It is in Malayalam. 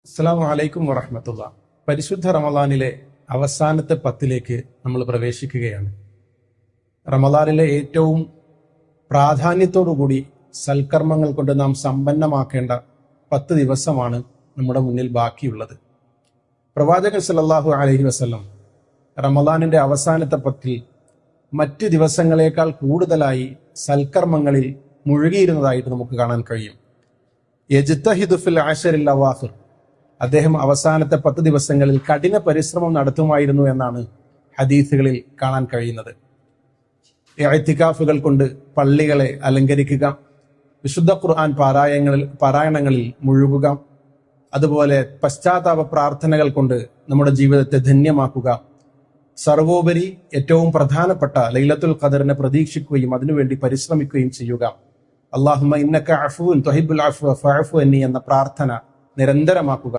അസ്സലാമു അലൈക്കും വറഹ്മത്തുള്ളാ. പരിശുദ്ധ റമദാനിലെ അവസാനത്തെ 10ലേക്ക് നമ്മൾ പ്രവേശിക്കുകയാണ്. റമദാനിലെ ഏറ്റവും പ്രാധാന്യത്തോടുകൂടി സൽക്കർമ്മങ്ങൾ കൊണ്ട് നാം സമ്പന്നമാക്കേണ്ട 10 ദിവസമാണ് നമ്മുടെ മുന്നിൽ ബാക്കിയുള്ളത്. പ്രവാചകൻ സല്ലല്ലാഹു അലൈഹി വസല്ലം റമദാനിന്റെ അവസാനത്തെ 10ൽ മറ്റ് ദിവസങ്ങളേക്കാൾ കൂടുതലായി സൽക്കർമ്മങ്ങളിൽ മുഴുകിയിരുന്നതായിട്ട് നമുക്ക് കാണാൻ കഴിയും. യജ്തഹിദു ഫിൽ അശറിൽ അവാഖിർ, അദ്ദേഹം അവസാനത്തെ 10 ദിവസങ്ങളിൽ കഠിന പരിശ്രമം നടത്തുമായിരുന്നു എന്നാണ് ഹദീസുകളിൽ കാണാൻ കഴിയുന്നത്. ഇഅ്തികാഫുകൾ കൊണ്ട് പള്ളികളെ അലങ്കരിക്കുക, വിശുദ്ധ ഖുർആൻ പാരായണങ്ങളിൽ മുഴുകുക, അതുപോലെ പശ്ചാത്താപ പ്രാർത്ഥനകൾ കൊണ്ട് നമ്മുടെ ജീവിതത്തെ ധന്യമാക്കുക, സർവോപരി ഏറ്റവും പ്രധാനപ്പെട്ട ലൈലത്തുൽ ഖദറിനെ പ്രതീക്ഷിക്കുകയും അതിനുവേണ്ടി പരിശ്രമിക്കുകയും ചെയ്യുക. അല്ലാഹുമ്മ ഇന്നക അഫ്വുൻ തുഹിബ്ബുൽ അഫ്വ ഫഅഫു അന്നി എന്ന പ്രാർത്ഥന നിരന്തരമാക്കുക.